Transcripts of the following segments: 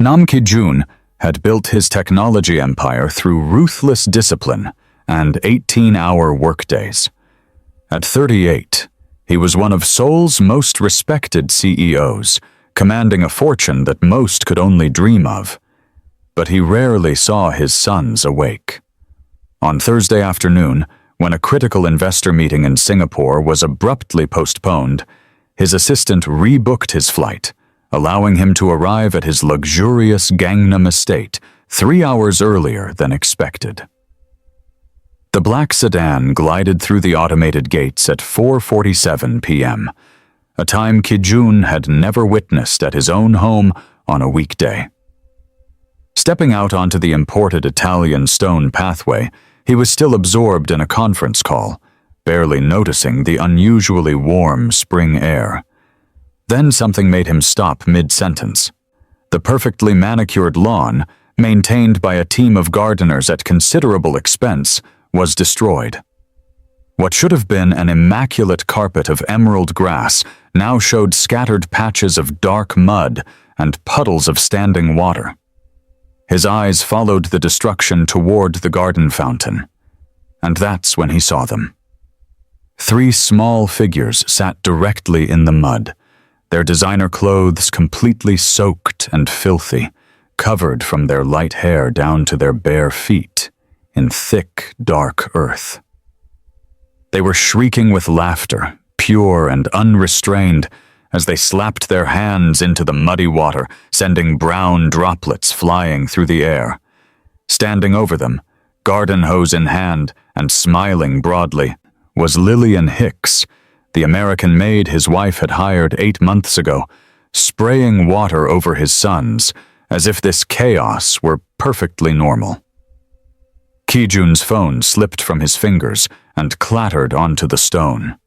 Nam Ki-jun had built his technology empire through ruthless discipline and 18-hour workdays. At 38, he was one of Seoul's most respected CEOs, commanding a fortune that most could only dream of. But he rarely saw his sons awake. On Thursday afternoon, when a critical investor meeting in Singapore was abruptly postponed, his assistant rebooked his flight, allowing him to arrive at his luxurious Gangnam estate 3 hours earlier than expected. The black sedan glided through the automated gates at 4:47 p.m., a time Ki-jun had never witnessed at his own home on a weekday. Stepping out onto the imported Italian stone pathway, he was still absorbed in a conference call, barely noticing the unusually warm spring air. Then something made him stop mid-sentence. The perfectly manicured lawn, maintained by a team of gardeners at considerable expense, was destroyed. What should have been an immaculate carpet of emerald grass now showed scattered patches of dark mud and puddles of standing water. His eyes followed the destruction toward the garden fountain, and that's when he saw them. 3 small figures sat directly in the mud, their designer clothes completely soaked and filthy, covered from their light hair down to their bare feet in thick, dark earth. They were shrieking with laughter, pure and unrestrained, as they slapped their hands into the muddy water, sending brown droplets flying through the air. Standing over them, garden hose in hand and smiling broadly, was Lillian Hicks, the American maid his wife had hired 8 months ago, spraying water over his sons as if this chaos were perfectly normal. Ki-jun's phone slipped from his fingers and clattered onto the stone.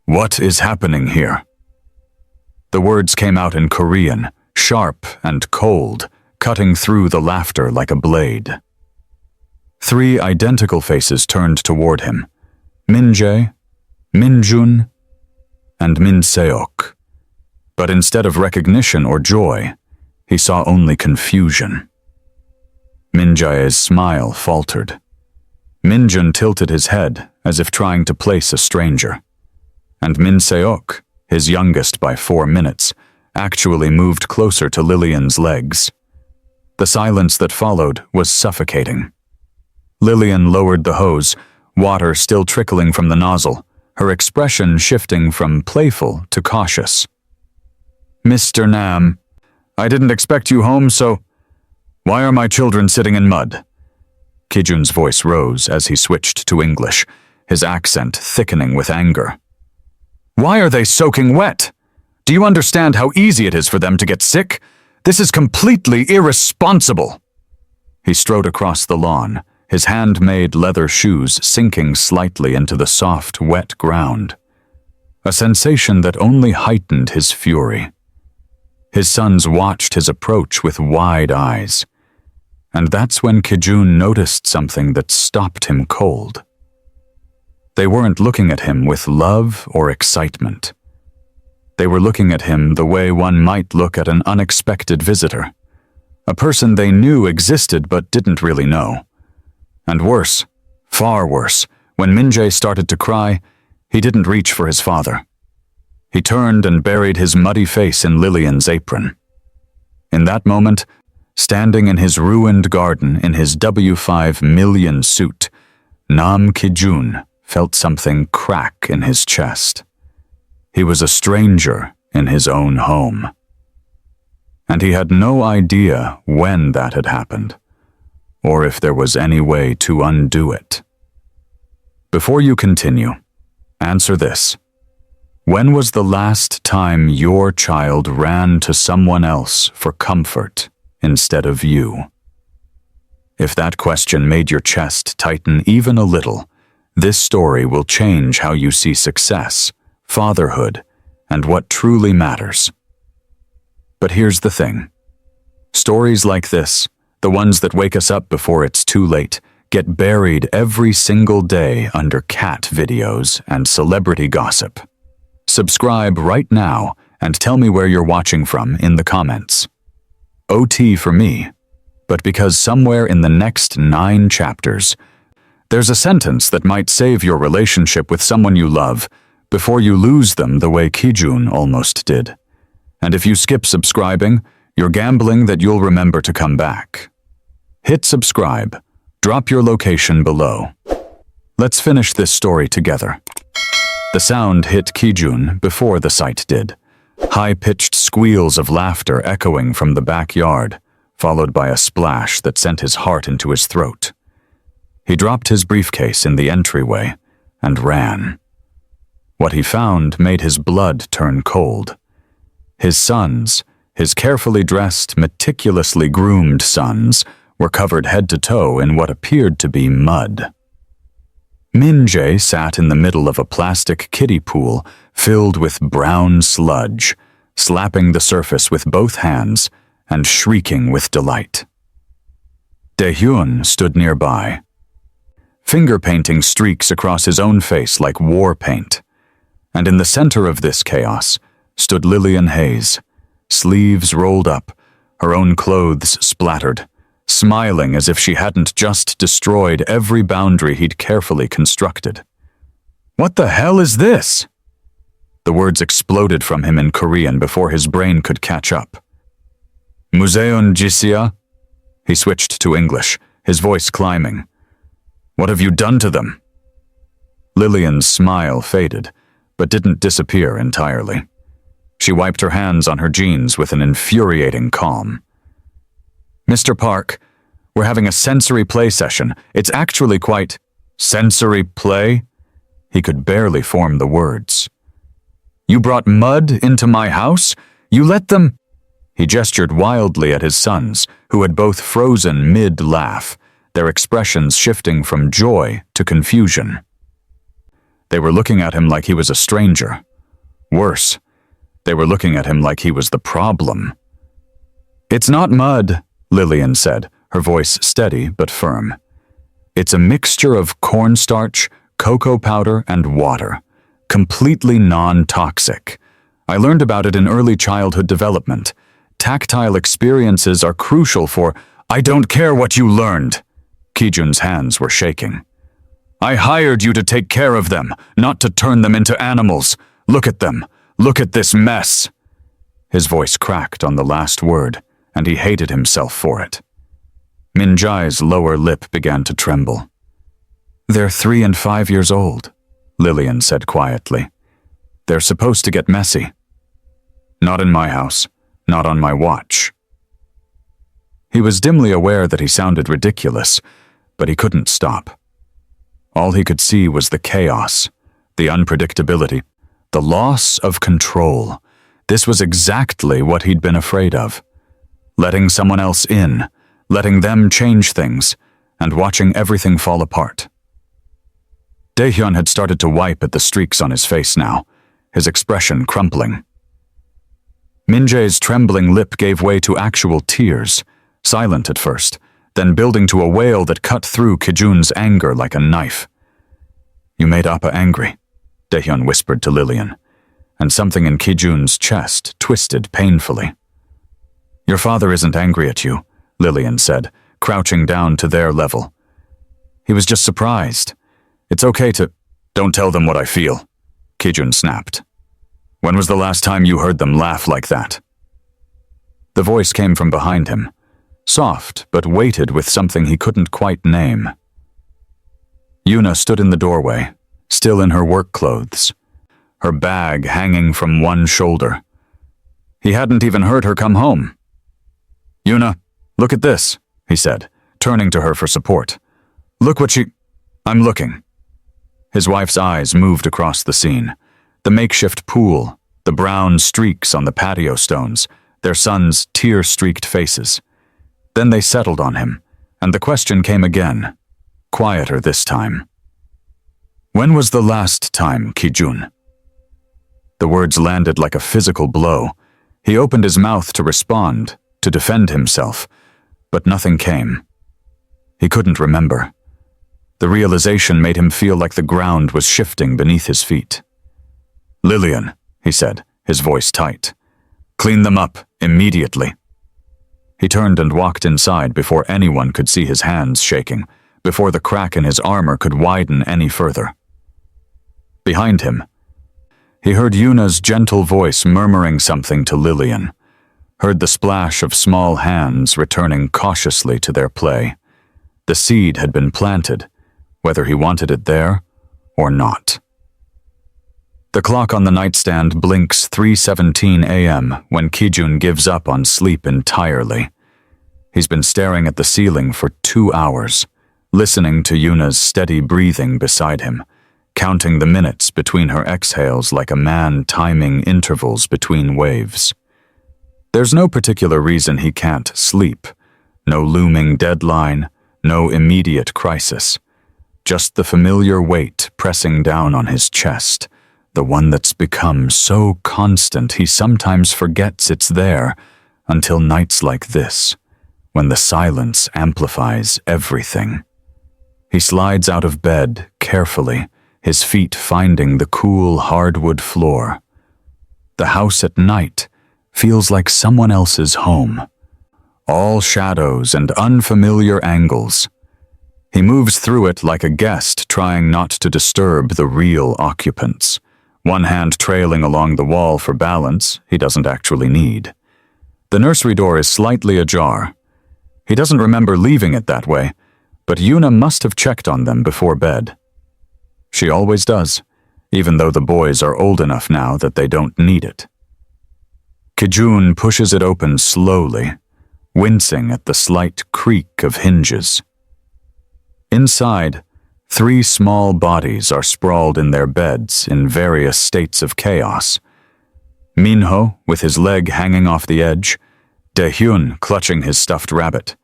"What is happening here?" The words came out in Korean, sharp and cold, cutting through the laughter like a blade. 3 identical faces turned toward him: Min-jae, Min-jun, and Min-seok. But instead of recognition or joy, he saw only confusion. Min-jae's smile faltered. Min-jun tilted his head as if trying to place a stranger. And Min-seok, his youngest by 4 minutes, actually moved closer to Lillian's legs. The silence that followed was suffocating. Lillian lowered the hose, water still trickling from the nozzle, her expression shifting from playful to cautious. "Mr. Nam, I didn't expect you home, so why are my children sitting in mud?" Ki-jun's voice rose as he switched to English, his accent thickening with anger. "Why are they soaking wet? Do you understand how easy it is for them to get sick? This is completely irresponsible." He strode across the lawn, his handmade leather shoes sinking slightly into the soft, wet ground, a sensation that only heightened his fury. His sons watched his approach with wide eyes, and that's when Ki-jun noticed something that stopped him cold. They weren't looking at him with love or excitement. They were looking at him the way one might look at an unexpected visitor, a person they knew existed but didn't really know. And worse, far worse, when Min-jae started to cry, he didn't reach for his father. He turned and buried his muddy face in Lillian's apron. In that moment, standing in his ruined garden in his W5 million suit, Nam Ki-jun felt something crack in his chest. He was a stranger in his own home. And he had no idea when that had happened, or if there was any way to undo it. Before you continue, answer this. When was the last time your child ran to someone else for comfort instead of you? If that question made your chest tighten even a little, this story will change how you see success, fatherhood, and what truly matters. But here's the thing. Stories like this, the ones that wake us up before it's too late, get buried every single day under cat videos and celebrity gossip. Subscribe right now and tell me where you're watching from in the comments. OT for me, but because somewhere in the next 9 chapters, there's a sentence that might save your relationship with someone you love before you lose them the way Kijun almost did. And if you skip subscribing, you're gambling that you'll remember to come back. Hit subscribe. Drop your location below. Let's finish this story together. The sound hit Kijun before the sight did. High-pitched squeals of laughter echoing from the backyard, followed by a splash that sent his heart into his throat. He dropped his briefcase in the entryway and ran. What he found made his blood turn cold. His sons, his carefully dressed, meticulously groomed sons, were covered head to toe in what appeared to be mud. Min-jae sat in the middle of a plastic kiddie pool filled with brown sludge, slapping the surface with both hands and shrieking with delight. Dae-hyun stood nearby, finger-painting streaks across his own face like war paint. And in the center of this chaos stood Lillian Hayes, sleeves rolled up, her own clothes splattered, smiling as if she hadn't just destroyed every boundary he'd carefully constructed. "What the hell is this?" The words exploded from him in Korean before his brain could catch up. "Museon Jisia?" He switched to English, his voice climbing. "What have you done to them?" Lillian's smile faded, but didn't disappear entirely. She wiped her hands on her jeans with an infuriating calm. "Mr. Park, we're having a sensory play session. It's actually quite..." "Sensory play?" He could barely form the words. "You brought mud into my house? You let them..." He gestured wildly at his sons, who had both frozen mid-laugh, their expressions shifting from joy to confusion. They were looking at him like he was a stranger. Worse, they were looking at him like he was the problem. "It's not mud," Lillian said, her voice steady but firm. "It's a mixture of cornstarch, cocoa powder, and water. Completely non-toxic. I learned about it in early childhood development. Tactile experiences are crucial for..." "I don't care what you learned." Kijun's hands were shaking. "I hired you to take care of them, not to turn them into animals. Look at them. Look at this mess." His voice cracked on the last word, and he hated himself for it. Min-jae's lower lip began to tremble. "They're 3 and 5 years old," Lillian said quietly. "They're supposed to get messy." "Not in my house. Not on my watch." He was dimly aware that he sounded ridiculous, but he couldn't stop. All he could see was the chaos, the unpredictability, the loss of control. This was exactly what he'd been afraid of. Letting someone else in, letting them change things, and watching everything fall apart. Dae-hyun had started to wipe at the streaks on his face now, his expression crumpling. Min-jae's trembling lip gave way to actual tears, silent at first, then building to a wail that cut through Kijun's anger like a knife. "You made Appa angry," Dae-hyun whispered to Lillian, and something in Kijun's chest twisted painfully. "Your father isn't angry at you," Lillian said, crouching down to their level. "He was just surprised. It's okay to..." "Don't tell them what I feel," Kijun snapped. "When was the last time you heard them laugh like that?" The voice came from behind him, soft but weighted with something he couldn't quite name. Yuna stood in the doorway, still in her work clothes, her bag hanging from one shoulder. He hadn't even heard her come home. "Yuna, look at this," he said, turning to her for support. "Look what she..." "I'm looking." His wife's eyes moved across the scene. The makeshift pool, the brown streaks on the patio stones, their sons' tear-streaked faces. Then they settled on him, and the question came again, quieter this time. "When was the last time, Kijun?" The words landed like a physical blow. He opened his mouth to respond, to defend himself, but nothing came. He couldn't remember. The realization made him feel like the ground was shifting beneath his feet. "Lillian," he said, his voice tight. "Clean them up, immediately." He turned and walked inside before anyone could see his hands shaking, before the crack in his armor could widen any further. Behind him, he heard Yuna's gentle voice murmuring something to Lillian, heard the splash of small hands returning cautiously to their play. The seed had been planted, whether he wanted it there or not. The clock on the nightstand blinks 3:17 a.m. when Kijun gives up on sleep entirely. He's been staring at the ceiling for 2 hours, listening to Yuna's steady breathing beside him, counting the minutes between her exhales like a man timing intervals between waves. There's no particular reason he can't sleep, no looming deadline, no immediate crisis, just the familiar weight pressing down on his chest, the one that's become so constant he sometimes forgets it's there until nights like this, when the silence amplifies everything. He slides out of bed carefully, his feet finding the cool hardwood floor. The house at night feels like someone else's home. All shadows and unfamiliar angles. He moves through it like a guest trying not to disturb the real occupants, one hand trailing along the wall for balance he doesn't actually need. The nursery door is slightly ajar. He doesn't remember leaving it that way, but Yuna must have checked on them before bed. She always does, even though the boys are old enough now that they don't need it. Kijun pushes it open slowly, wincing at the slight creak of hinges. Inside, 3 small bodies are sprawled in their beds in various states of chaos. Minho, with his leg hanging off the edge, Daehyun clutching his stuffed rabbit,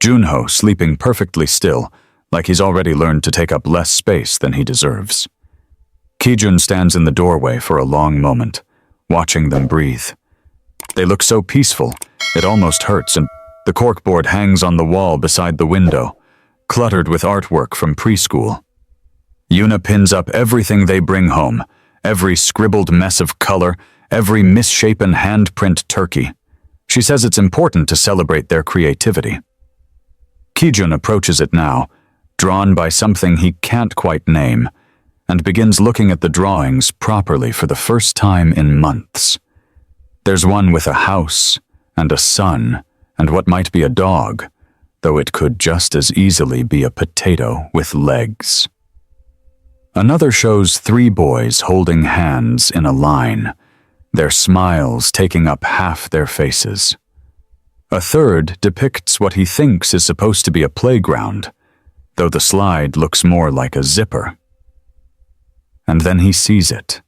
Junho sleeping perfectly still, like he's already learned to take up less space than he deserves. Kijun stands in the doorway for a long moment, watching them breathe. They look so peaceful, it almost hurts, and the corkboard hangs on the wall beside the window, cluttered with artwork from preschool. Yuna pins up everything they bring home, every scribbled mess of color, every misshapen handprint turkey. She says it's important to celebrate their creativity. Kijun approaches it now, drawn by something he can't quite name, and begins looking at the drawings properly for the first time in months. There's one with a house and a sun and what might be a dog, though it could just as easily be a potato with legs. Another shows 3 boys holding hands in a line, their smiles taking up half their faces. A third depicts what he thinks is supposed to be a playground, though the slide looks more like a zipper. And then he sees it.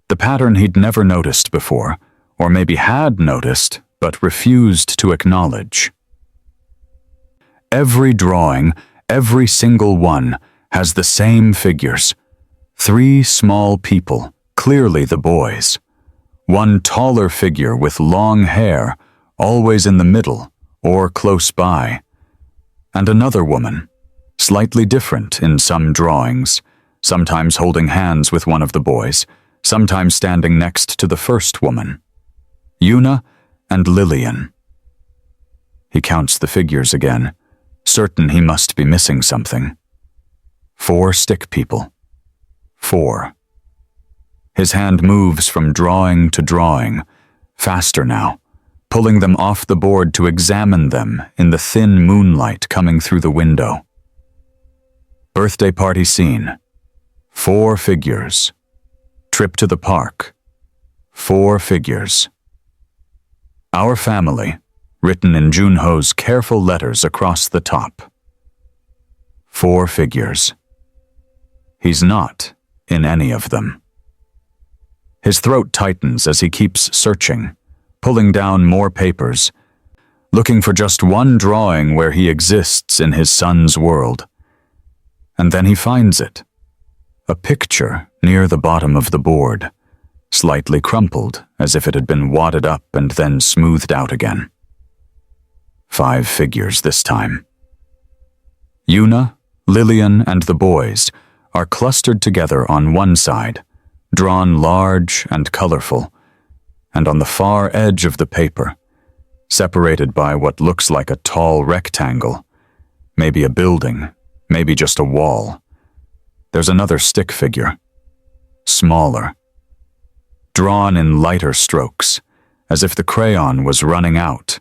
The pattern he'd never noticed before, or maybe had noticed but refused to acknowledge. Every drawing, every single one, has the same figures. 3 small people, clearly the boys. One taller figure with long hair, always in the middle or close by. And another woman, slightly different in some drawings, sometimes holding hands with one of the boys, sometimes standing next to the first woman. Yuna and Lillian. He counts the figures again, certain he must be missing something. 4 stick people. 4. His hand moves from drawing to drawing, faster now, pulling them off the board to examine them in the thin moonlight coming through the window. Birthday party scene. 4 figures. Trip to the park. 4 figures. Our family, written in Junho's careful letters across the top. 4 figures. He's not in any of them. His throat tightens as he keeps searching, pulling down more papers, looking for just one drawing where he exists in his son's world. And then he finds it. A picture near the bottom of the board, slightly crumpled as if it had been wadded up and then smoothed out again. 5 figures this time. Yuna, Lillian, and the boys are clustered together on one side, drawn large and colorful, and on the far edge of the paper, separated by what looks like a tall rectangle. Maybe a building, maybe just a wall. There's another stick figure. Smaller. Drawn in lighter strokes, as if the crayon was running out,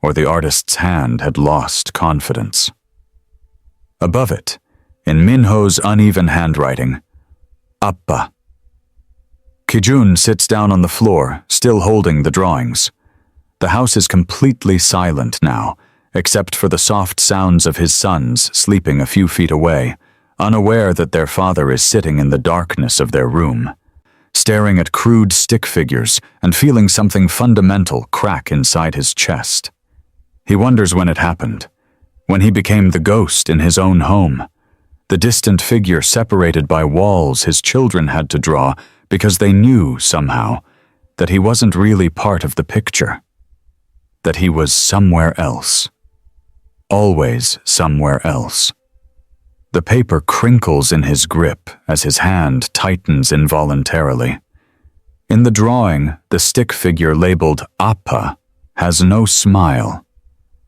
or the artist's hand had lost confidence. Above it, in Minho's uneven handwriting, Appa. Kijun sits down on the floor, still holding the drawings. The house is completely silent now, except for the soft sounds of his sons sleeping a few feet away, unaware that their father is sitting in the darkness of their room, staring at crude stick figures and feeling something fundamental crack inside his chest. He wonders when it happened, when he became the ghost in his own home, the distant figure separated by walls his children had to draw because they knew, somehow, that he wasn't really part of the picture, that he was somewhere else. Always somewhere else. The paper crinkles in his grip as his hand tightens involuntarily. In the drawing, the stick figure labeled Appa has no smile,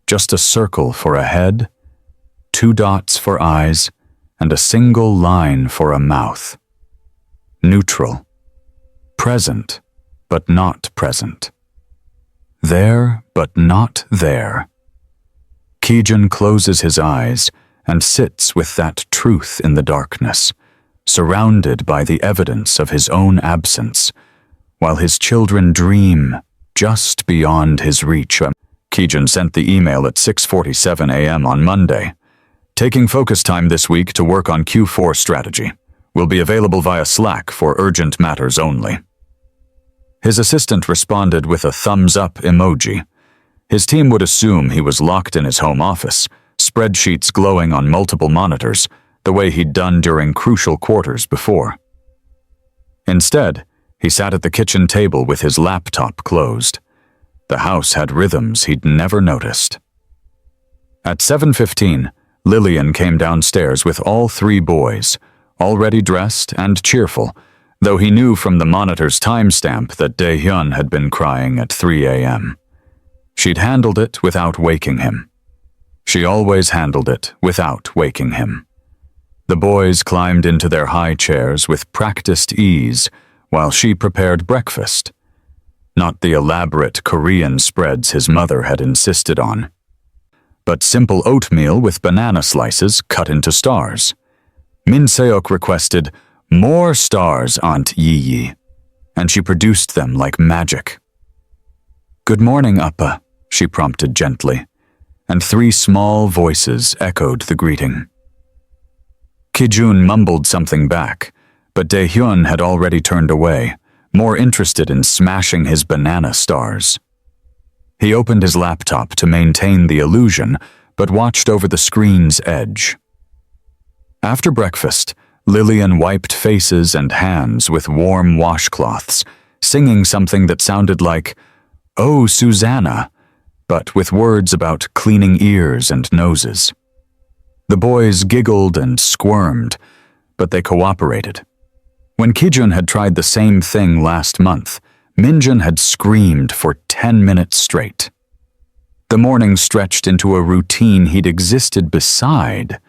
just a circle for a head, 2 dots for eyes, and a single line for a mouth. Neutral. Present, but not present. There, but not there. Kijun closes his eyes and sits with that truth in the darkness, surrounded by the evidence of his own absence, while his children dream just beyond his reach. Kijun sent the email at 6:47 a.m. on Monday. Taking focus time this week to work on Q4 strategy. Will be available via Slack for urgent matters only. His assistant responded with a thumbs-up emoji. His team would assume he was locked in his home office, spreadsheets glowing on multiple monitors, the way he'd done during crucial quarters before. Instead, he sat at the kitchen table with his laptop closed. The house had rhythms he'd never noticed. At 7:15, Lillian came downstairs with all 3 boys, already dressed and cheerful, though he knew from the monitor's timestamp that Dae-hyun had been crying at 3 a.m. She'd handled it without waking him. She always handled it without waking him. The boys climbed into their high chairs with practiced ease while she prepared breakfast. Not the elaborate Korean spreads his mother had insisted on, but simple oatmeal with banana slices cut into stars. Min Seok requested, "More stars, Aunt Yi," and she produced them like magic. "Good morning, Appa," she prompted gently, and 3 small voices echoed the greeting. Kijun mumbled something back, but Dae-hyun had already turned away, more interested in smashing his banana stars. He opened his laptop to maintain the illusion, but watched over the screen's edge. After breakfast, Lillian wiped faces and hands with warm washcloths, singing something that sounded like, "Oh, Susanna," but with words about cleaning ears and noses. The boys giggled and squirmed, but they cooperated. When Kijun had tried the same thing last month, Minjun had screamed for 10 minutes straight. The morning stretched into a routine he'd existed beside,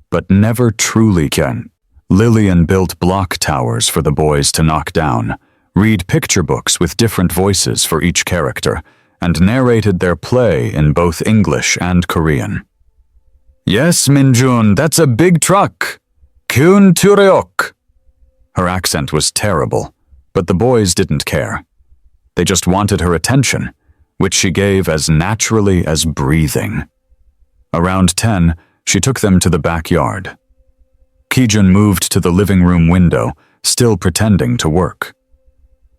but never truly can. Lillian built block towers for the boys to knock down, read picture books with different voices for each character, and narrated their play in both English and Korean. "Yes, Minjun, that's a big truck. Kyun Tureok." Her accent was terrible, but the boys didn't care. They just wanted her attention, which she gave as naturally as breathing. Around 10, she took them to the backyard. Kijun moved to the living room window, still pretending to work.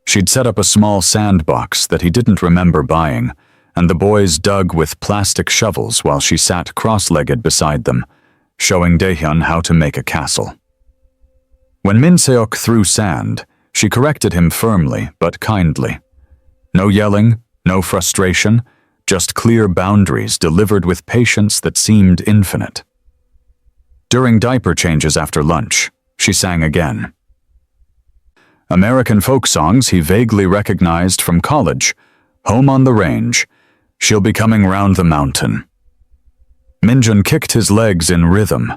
She'd set up a small sandbox that he didn't remember buying, and the boys dug with plastic shovels while she sat cross-legged beside them, showing Dae-hyun how to make a castle. When Min Seok threw sand, she corrected him firmly but kindly. No yelling, no frustration, just clear boundaries delivered with patience that seemed infinite. During diaper changes after lunch, she sang again. American folk songs he vaguely recognized from college, Home on the Range, She'll be coming round the mountain. Minjun kicked his legs in rhythm.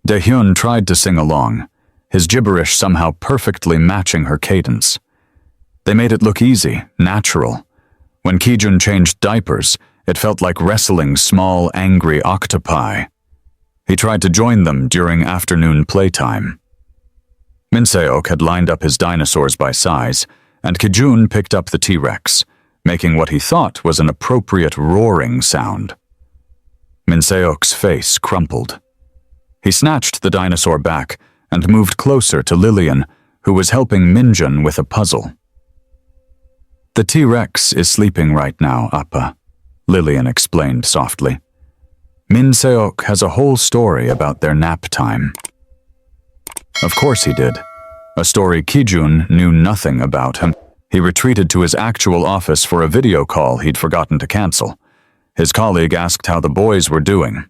Daehyun tried to sing along, his gibberish somehow perfectly matching her cadence. They made it look easy, natural. When Kijun changed diapers, it felt like wrestling small, angry octopi. He tried to join them during afternoon playtime. Minseok had lined up his dinosaurs by size, and Kijun picked up the T-Rex, making what he thought was an appropriate roaring sound. Minseok's face crumpled. He snatched the dinosaur back and moved closer to Lillian, who was helping Minjun with a puzzle. The T-Rex is sleeping right now, Appa, Lillian explained softly. Minseok has a whole story about their nap time. Of course he did. A story Kijun knew nothing about him. He retreated to his actual office for a video call he'd forgotten to cancel. His colleague asked how the boys were doing.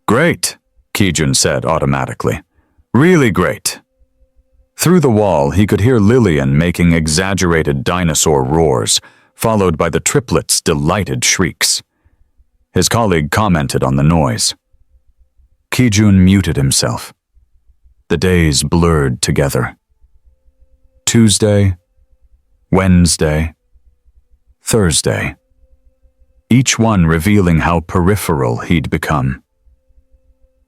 Great, Kijun said automatically. Really great. Through the wall, he could hear Lillian making exaggerated dinosaur roars, followed by the triplets' delighted shrieks. His colleague commented on the noise. Kijun muted himself. The days blurred together. Tuesday, Wednesday, Thursday. Each one revealing how peripheral he'd become.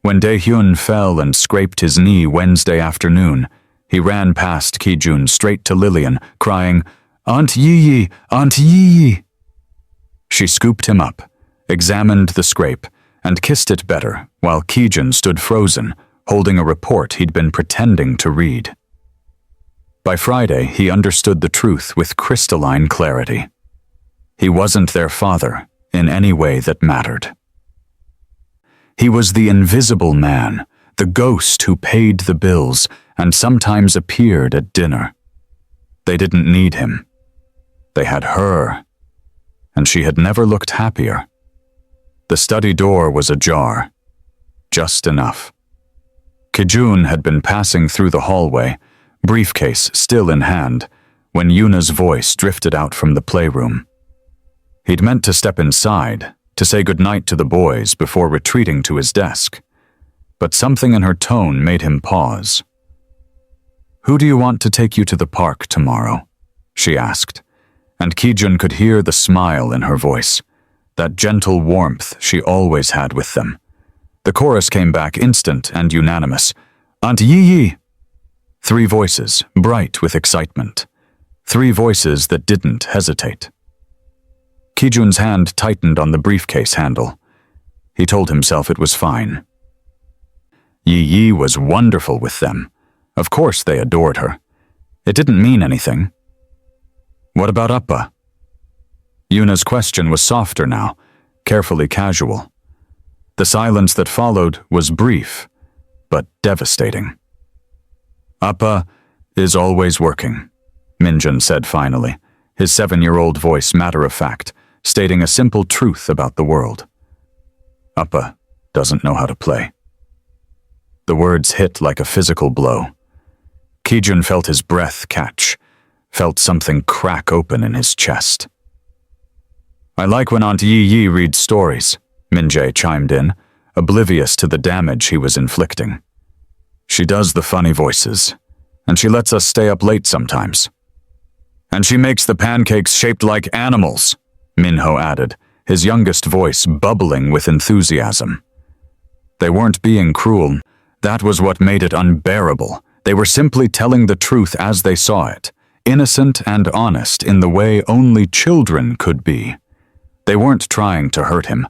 When Daehyun fell and scraped his knee Wednesday afternoon, he ran past Kijun straight to Lillian, crying, "Aunt Yi-Yi! Aunt Yi-Yi!" She scooped him up, examined the scrape, and kissed it better while Kijun stood frozen, holding a report he'd been pretending to read. By Friday, he understood the truth with crystalline clarity. He wasn't their father in any way that mattered. He was the invisible man, the ghost who paid the bills and sometimes appeared at dinner. They didn't need him. They had her, and she had never looked happier. The study door was ajar, just enough. Kijun had been passing through the hallway, briefcase still in hand, when Yuna's voice drifted out from the playroom. He'd meant to step inside, to say goodnight to the boys before retreating to his desk, but something in her tone made him pause. "Who do you want to take you to the park tomorrow?" she asked, and Kijun could hear the smile in her voice, that gentle warmth she always had with them. The chorus came back instant and unanimous. "Aunt Yi-Yi!" 3 voices, bright with excitement. 3 voices that didn't hesitate. Kijun's hand tightened on the briefcase handle. He told himself it was fine. Yi-Yi was wonderful with them. Of course they adored her. It didn't mean anything. What about Appa? Yuna's question was softer now, carefully casual. The silence that followed was brief, but devastating. "Appa is always working," Minjun said finally, his 7-year-old voice matter-of-fact, stating a simple truth about the world. "Appa doesn't know how to play." The words hit like a physical blow. Kijun felt his breath catch, felt something crack open in his chest. "I like when Aunt Yi-Yi reads stories," Minjae chimed in, oblivious to the damage he was inflicting. "She does the funny voices, and she lets us stay up late sometimes. And she makes the pancakes shaped like animals," Minho added, his youngest voice bubbling with enthusiasm. They weren't being cruel. That was what made it unbearable. They were simply telling the truth as they saw it, innocent and honest in the way only children could be. They weren't trying to hurt him.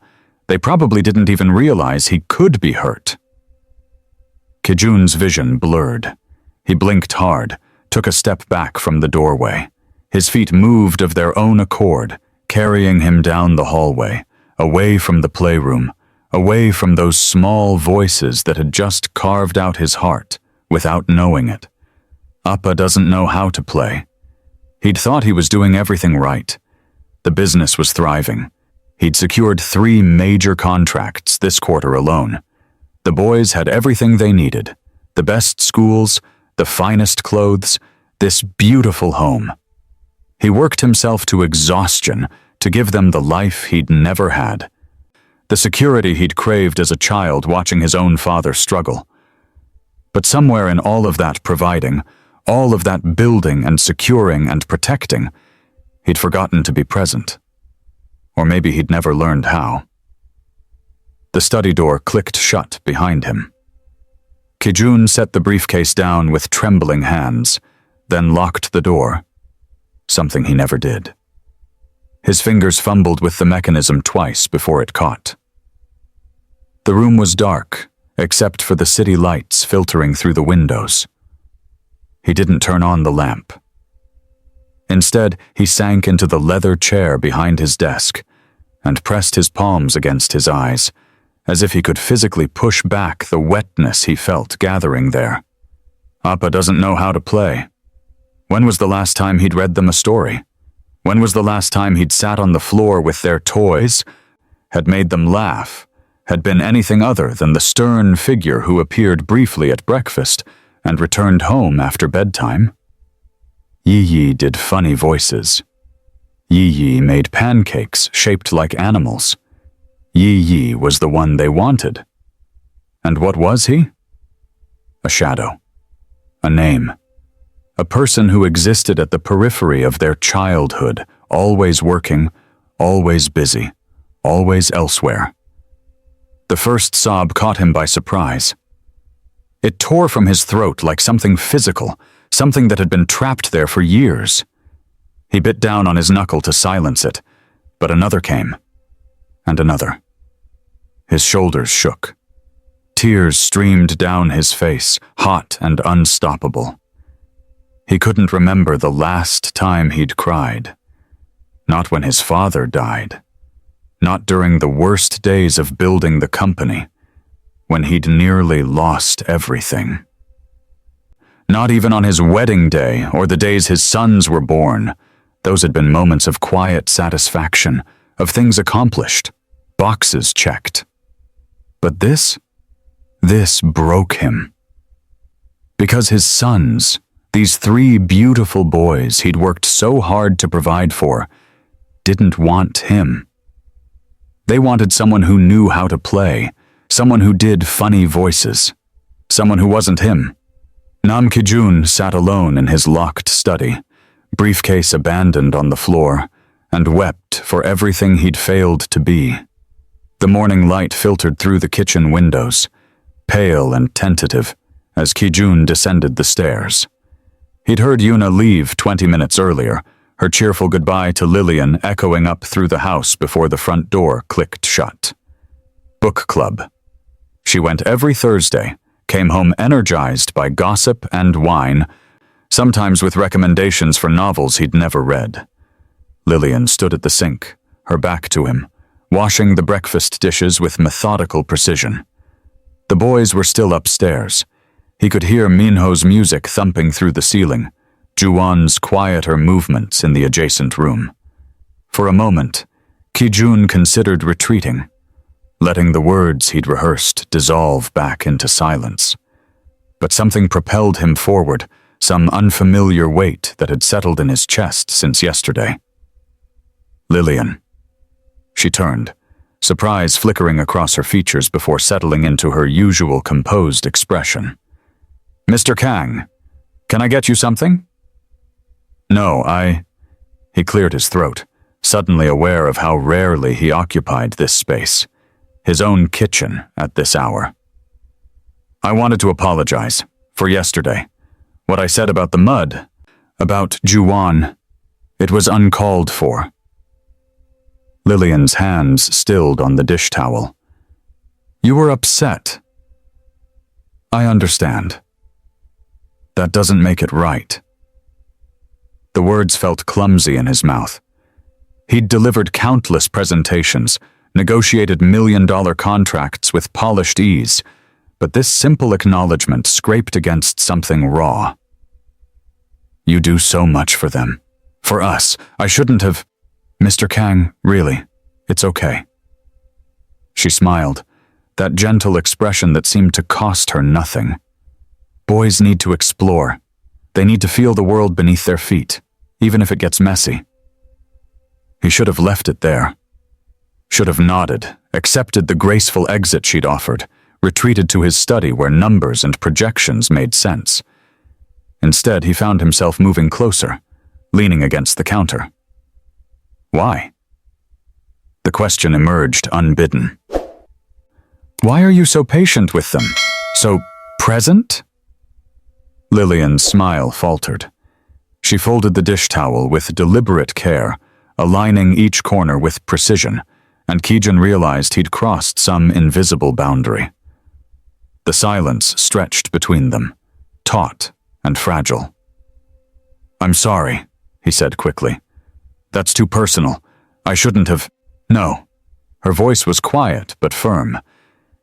They probably didn't even realize he could be hurt. Kijun's vision blurred. He blinked hard, took a step back from the doorway. His feet moved of their own accord, carrying him down the hallway, away from the playroom, away from those small voices that had just carved out his heart without knowing it. Appa doesn't know how to play. He'd thought he was doing everything right. The business was thriving. He'd secured 3 major contracts this quarter alone. The boys had everything they needed, the best schools, the finest clothes, this beautiful home. He worked himself to exhaustion to give them the life he'd never had. The security he'd craved as a child watching his own father struggle. But somewhere in all of that providing, all of that building and securing and protecting, he'd forgotten to be present. Or maybe he'd never learned how. The study door clicked shut behind him. Kijun set the briefcase down with trembling hands, then locked the door, something he never did. His fingers fumbled with the mechanism twice before it caught. The room was dark, except for the city lights filtering through the windows. He didn't turn on the lamp. Instead, he sank into the leather chair behind his desk and pressed his palms against his eyes, as if he could physically push back the wetness he felt gathering there. Appa doesn't know how to play. When was the last time he'd read them a story? When was the last time he'd sat on the floor with their toys, had made them laugh, had been anything other than the stern figure who appeared briefly at breakfast and returned home after bedtime? Yi Yi did funny voices. Yi Yi made pancakes shaped like animals. Yi Yi was the one they wanted. And what was he? A shadow. A name. A person who existed at the periphery of their childhood, always working, always busy, always elsewhere. The first sob caught him by surprise. It tore from his throat like something physical, something that had been trapped there for years. He bit down on his knuckle to silence it, but another came, and another. His shoulders shook. Tears streamed down his face, hot and unstoppable. He couldn't remember the last time he'd cried. Not when his father died. Not during the worst days of building the company, when he'd nearly lost everything. Not even on his wedding day or the days his sons were born. Those had been moments of quiet satisfaction, of things accomplished, boxes checked. But this broke him. Because his sons, these 3 beautiful boys he'd worked so hard to provide for, didn't want him. They wanted someone who knew how to play, someone who did funny voices, someone who wasn't him. Nam Kijun sat alone in his locked study, briefcase abandoned on the floor, and wept for everything he'd failed to be. The morning light filtered through the kitchen windows, pale and tentative, as Kijun descended the stairs. He'd heard Yuna leave 20 minutes earlier, her cheerful goodbye to Lillian echoing up through the house before the front door clicked shut. Book club. She went every Thursday, came home energized by gossip and wine, sometimes with recommendations for novels he'd never read. Lillian stood at the sink, her back to him, washing the breakfast dishes with methodical precision. The boys were still upstairs. He could hear Minho's music thumping through the ceiling, Juwon's quieter movements in the adjacent room. For a moment, Kijun considered retreating, letting the words he'd rehearsed dissolve back into silence. But something propelled him forward, some unfamiliar weight that had settled in his chest since yesterday. Lillian. She turned, surprise flickering across her features before settling into her usual composed expression. Mr. Kang, can I get you something? No, He cleared his throat, suddenly aware of how rarely he occupied this space, his own kitchen at this hour. I wanted to apologize for yesterday. What I said about the mud, about Juwon, it was uncalled for. Lillian's hands stilled on the dish towel. You were upset. I understand. That doesn't make it right. The words felt clumsy in his mouth. He'd delivered countless presentations, negotiated million-dollar contracts with polished ease, but this simple acknowledgement scraped against something raw. You do so much for them. For us. I shouldn't have... Mr. Kang, really, it's okay. She smiled, that gentle expression that seemed to cost her nothing. Boys need to explore. They need to feel the world beneath their feet, even if it gets messy. He should have left it there. Should have nodded, accepted the graceful exit she'd offered, retreated to his study where numbers and projections made sense. Instead, he found himself moving closer, leaning against the counter. Why? The question emerged unbidden. Why are you so patient with them? So present? Lillian's smile faltered. She folded the dish towel with deliberate care, aligning each corner with precision, and Kijun realized he'd crossed some invisible boundary. The silence stretched between them, taut and fragile. I'm sorry, he said quickly. That's too personal. I shouldn't have... No. Her voice was quiet but firm.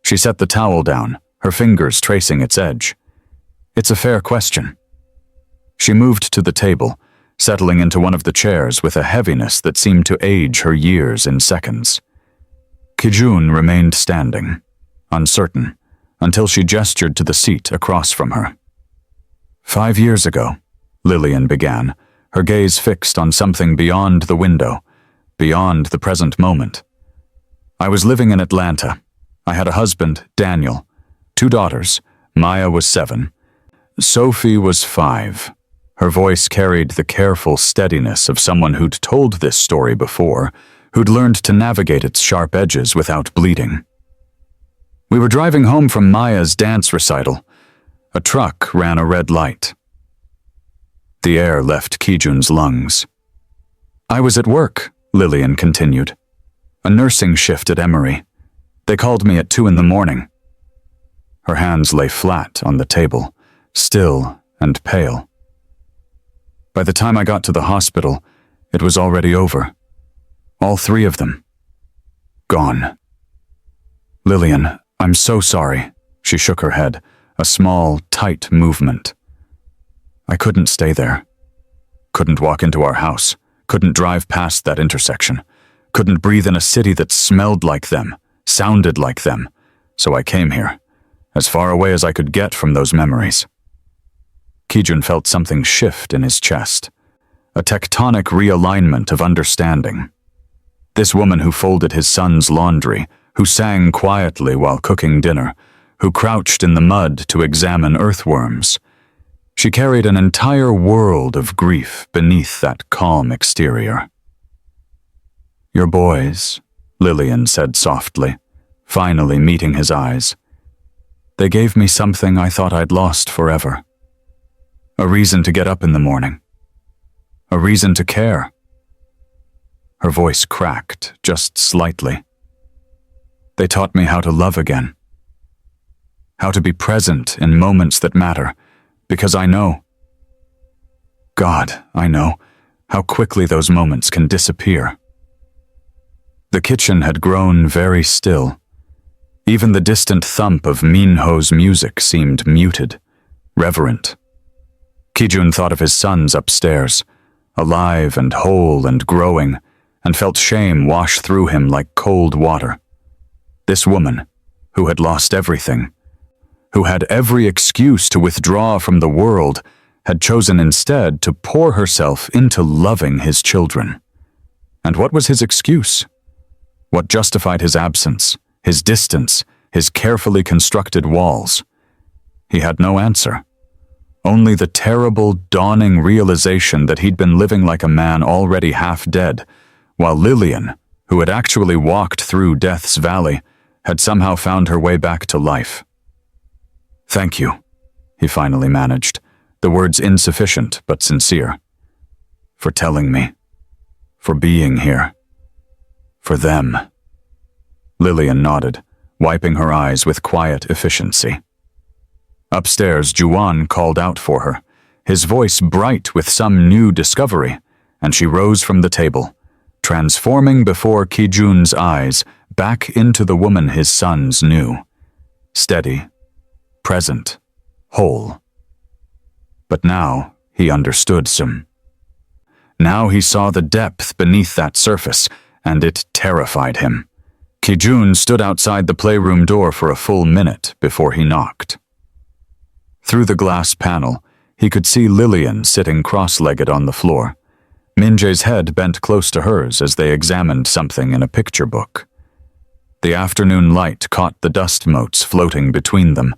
She set the towel down, her fingers tracing its edge. It's a fair question. She moved to the table, settling into one of the chairs with a heaviness that seemed to age her years in seconds. Kijun remained standing, uncertain, until she gestured to the seat across from her. 5 years ago, Lillian began, her gaze fixed on something beyond the window, beyond the present moment. I was living in Atlanta. I had a husband, Daniel, 2 daughters. Maya was 7. Sophie was 5. Her voice carried the careful steadiness of someone who'd told this story before, who'd learned to navigate its sharp edges without bleeding. We were driving home from Maya's dance recital. A truck ran a red light. The air left Kijun's lungs. I was at work, Lillian continued. A nursing shift at Emory. They called me at 2 a.m. Her hands lay flat on the table, still and pale. By the time I got to the hospital, it was already over. All 3 of them. Gone. Lillian, I'm so sorry. She shook her head, a small, tight movement. I couldn't stay there. Couldn't walk into our house. Couldn't drive past that intersection. Couldn't breathe in a city that smelled like them, sounded like them. So I came here, as far away as I could get from those memories. Kijun felt something shift in his chest, a tectonic realignment of understanding. This woman who folded his son's laundry, who sang quietly while cooking dinner, who crouched in the mud to examine earthworms. She carried an entire world of grief beneath that calm exterior. Your boys, Lillian said softly, finally meeting his eyes. They gave me something I thought I'd lost forever. A reason to get up in the morning. A reason to care. Her voice cracked, just slightly. They taught me how to love again. How to be present in moments that matter, because I know. God, I know how quickly those moments can disappear. The kitchen had grown very still. Even the distant thump of Minho's music seemed muted, reverent. Kijun thought of his sons upstairs, alive and whole and growing, and felt shame wash through him like cold water. This woman, who had lost everything, who had every excuse to withdraw from the world, had chosen instead to pour herself into loving his children. And what was his excuse? What justified his absence, his distance, his carefully constructed walls? He had no answer. Only the terrible, dawning realization that he'd been living like a man already half dead, while Lillian, who had actually walked through Death's Valley, had somehow found her way back to life. Thank you, he finally managed, the words insufficient but sincere. For telling me. For being here. For them. Lillian nodded, wiping her eyes with quiet efficiency. Upstairs, Juan called out for her, his voice bright with some new discovery, and she rose from the table, transforming before Kijun's eyes back into the woman his sons knew. Steady, present, whole. But now he understood some. Now he saw the depth beneath that surface, and it terrified him. Kijun stood outside the playroom door for a full minute before he knocked. Through the glass panel, he could see Lillian sitting cross-legged on the floor. Min-jae's head bent close to hers as they examined something in a picture book. The afternoon light caught the dust motes floating between them,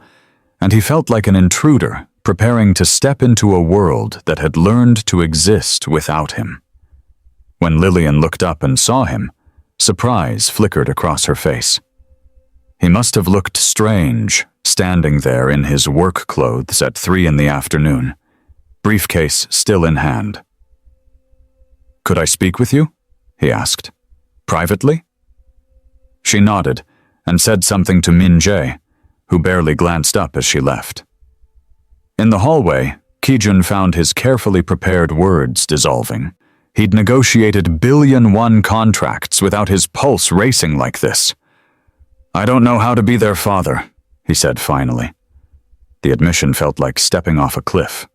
and he felt like an intruder preparing to step into a world that had learned to exist without him. When Lillian looked up and saw him, surprise flickered across her face. He must have looked strange, standing there in his work clothes at 3 in the afternoon, briefcase still in hand. "Could I speak with you?" he asked. "Privately?" She nodded and said something to Min-jae, who barely glanced up as she left. In the hallway, Ki-jun found his carefully prepared words dissolving. He'd negotiated $1 billion contracts without his pulse racing like this. "I don't know how to be their father," he said finally. The admission felt like stepping off a cliff.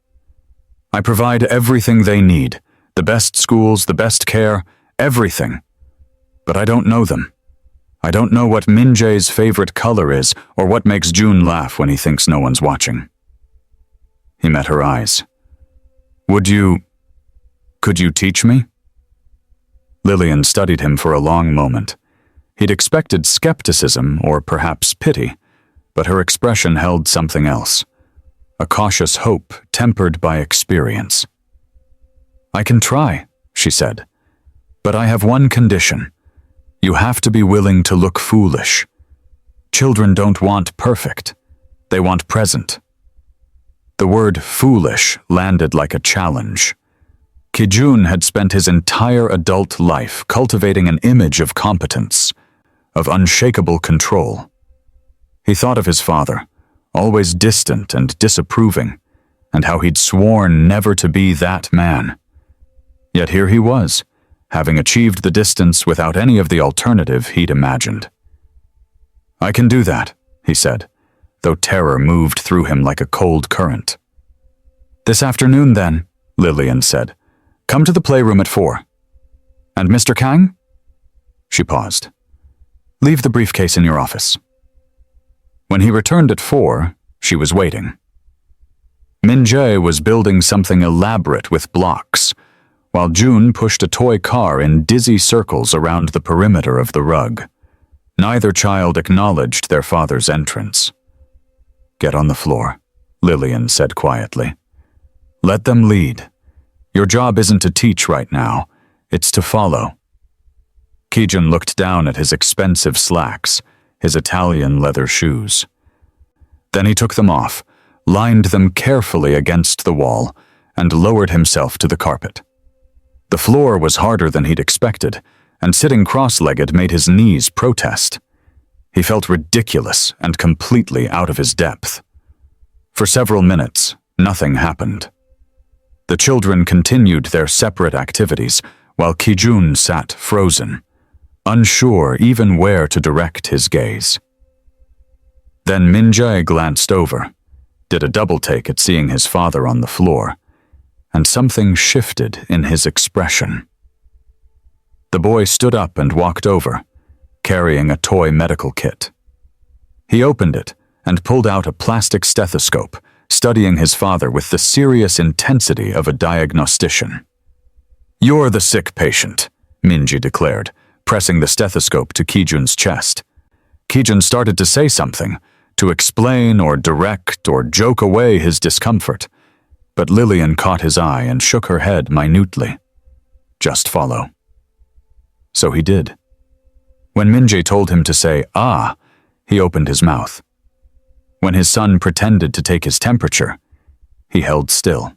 "I provide everything they need, the best schools, the best care, everything. But I don't know them. I don't know what Min-jae's favorite color is or what makes June laugh when he thinks no one's watching." He met her eyes. Could you teach me?" Lillian studied him for a long moment. He'd expected skepticism or perhaps pity, but her expression held something else. A cautious hope tempered by experience. "I can try," she said, "but I have one condition. You have to be willing to look foolish. Children don't want perfect. They want present." The word foolish landed like a challenge. Ki-jun had spent his entire adult life cultivating an image of competence, of unshakable control. He thought of his father, always distant and disapproving, and how he'd sworn never to be that man. Yet here he was, having achieved the distance without any of the alternative he'd imagined. "I can do that," he said, though terror moved through him like a cold current. "This afternoon, then," Lillian said. "Come to the playroom at 4. And Mr. Kang?" She paused. "Leave the briefcase in your office." When he returned at 4, she was waiting. Min-jae was building something elaborate with blocks, while June pushed a toy car in dizzy circles around the perimeter of the rug. Neither child acknowledged their father's entrance. "Get on the floor," Lillian said quietly. "Let them lead. Your job isn't to teach right now, it's to follow." Ki-jun looked down at his expensive slacks, his Italian leather shoes. Then he took them off, lined them carefully against the wall, and lowered himself to the carpet. The floor was harder than he'd expected, and sitting cross-legged made his knees protest. He felt ridiculous and completely out of his depth. For several minutes, nothing happened. The children continued their separate activities, while Ki-jun sat frozen, unsure even where to direct his gaze. Then Min-jae glanced over, did a double-take at seeing his father on the floor, and something shifted in his expression. The boy stood up and walked over, carrying a toy medical kit. He opened it and pulled out a plastic stethoscope, studying his father with the serious intensity of a diagnostician. "You're the sick patient," Min-jae declared, pressing the stethoscope to Ki-jun's chest. Ki-jun started to say something, to explain or direct or joke away his discomfort, but Lillian caught his eye and shook her head minutely. "Just follow." So he did. When Min-jae told him to say, "Ah," he opened his mouth. When his son pretended to take his temperature, he held still.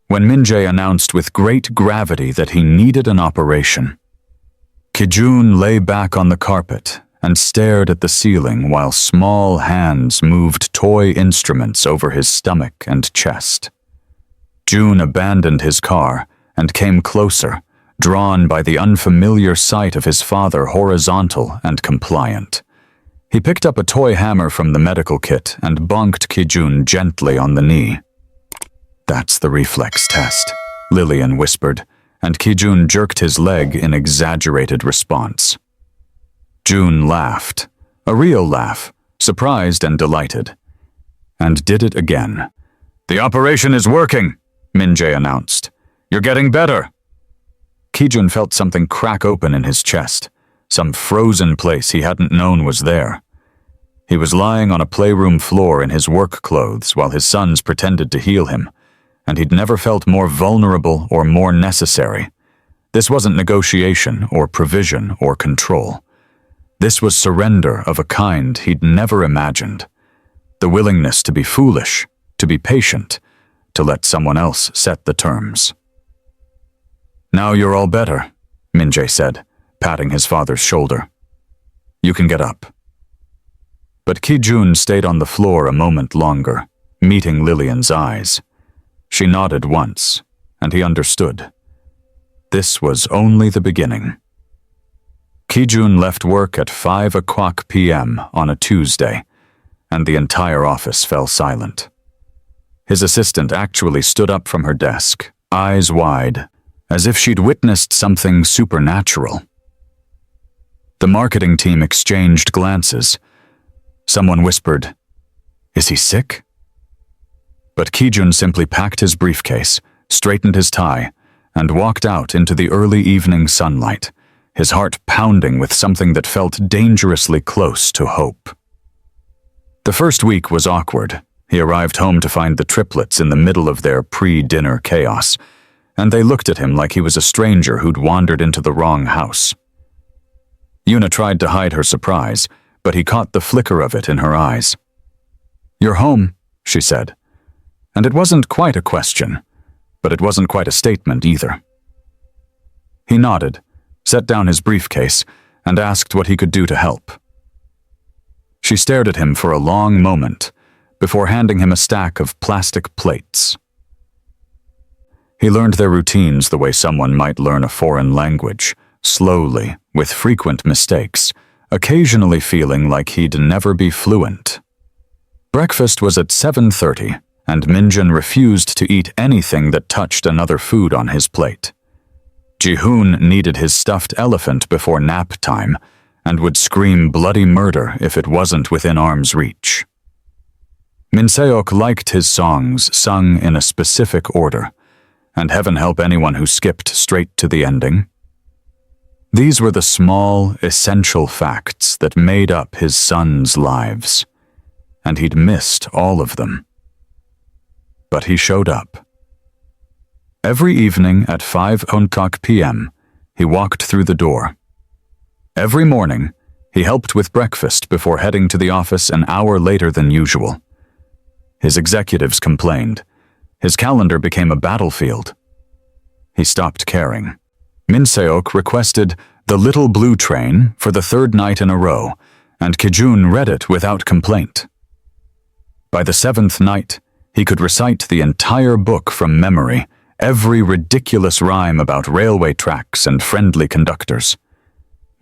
When Min-jae announced with great gravity that he needed an operation, Ki-jun lay back on the carpet and stared at the ceiling while small hands moved toy instruments over his stomach and chest. June abandoned his car and came closer, drawn by the unfamiliar sight of his father horizontal and compliant. He picked up a toy hammer from the medical kit and bonked Ki-jun gently on the knee. "That's the reflex test," Lillian whispered, and Ki-jun jerked his leg in exaggerated response. June laughed, a real laugh, surprised and delighted, and did it again. "The operation is working," Min-jae announced. "You're getting better. Kijun felt something crack open in his chest, some frozen place he hadn't known was there. He was lying on a playroom floor in his work clothes while his sons pretended to heal him, and he'd never felt more vulnerable or more necessary. This wasn't negotiation or provision or control. This was surrender of a kind he'd never imagined. The willingness to be foolish, to be patient, to let someone else set the terms. "Now you're all better," Min-jae said, patting his father's shoulder. "You can get up." But Kijun stayed on the floor a moment longer, meeting Lillian's eyes. She nodded once, and he understood. This was only the beginning. Kijun left work at 5 p.m. on a Tuesday, and the entire office fell silent. His assistant actually stood up from her desk, eyes wide, as if she'd witnessed something supernatural. The marketing team exchanged glances. Someone whispered, "Is he sick?" But Kijun simply packed his briefcase, straightened his tie, and walked out into the early evening sunlight, his heart pounding with something that felt dangerously close to hope. The first week was awkward. He arrived home to find the triplets in the middle of their pre-dinner chaos, and they looked at him like he was a stranger who'd wandered into the wrong house. Yuna tried to hide her surprise, but he caught the flicker of it in her eyes. "You're home," she said. And it wasn't quite a question, but it wasn't quite a statement either. He nodded, set down his briefcase, and asked what he could do to help. She stared at him for a long moment, before handing him a stack of plastic plates. He learned their routines the way someone might learn a foreign language, slowly, with frequent mistakes, occasionally feeling like he'd never be fluent. Breakfast was at 7:30, and Minjun refused to eat anything that touched another food on his plate. Jihoon needed his stuffed elephant before nap time, and would scream bloody murder if it wasn't within arm's reach. Min-seok liked his songs sung in a specific order, and heaven help anyone who skipped straight to the ending. These were the small, essential facts that made up his sons' lives, and he'd missed all of them. But he showed up. Every evening at 5 p.m., he walked through the door. Every morning, he helped with breakfast before heading to the office an hour later than usual. His executives complained. His calendar became a battlefield. He stopped caring. Min-seok requested "The Little Blue Train" for the third night in a row, and Kijun read it without complaint. By the seventh night, he could recite the entire book from memory, every ridiculous rhyme about railway tracks and friendly conductors.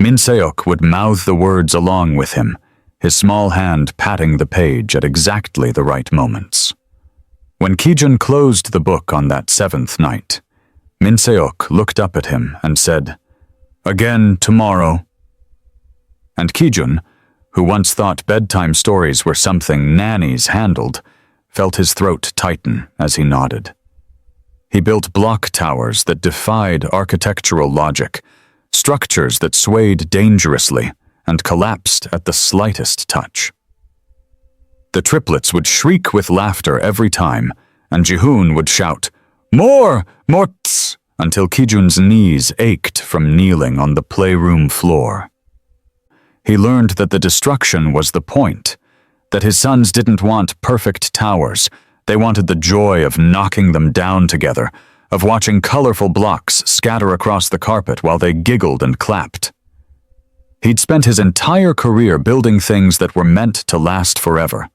Min-seok would mouth the words along with him, his small hand patting the page at exactly the right moments. When Kijun closed the book on that seventh night, Min-seok looked up at him and said, "Again tomorrow." And Kijun, who once thought bedtime stories were something nannies handled, felt his throat tighten as he nodded. He built block towers that defied architectural logic, structures that swayed dangerously and collapsed at the slightest touch. The triplets would shriek with laughter every time, and Jihoon would shout, "More! More tss!" until Kijun's knees ached from kneeling on the playroom floor. He learned that the destruction was the point, that his sons didn't want perfect towers. They wanted the joy of knocking them down together, of watching colorful blocks scatter across the carpet while they giggled and clapped. He'd spent his entire career building things that were meant to last forever,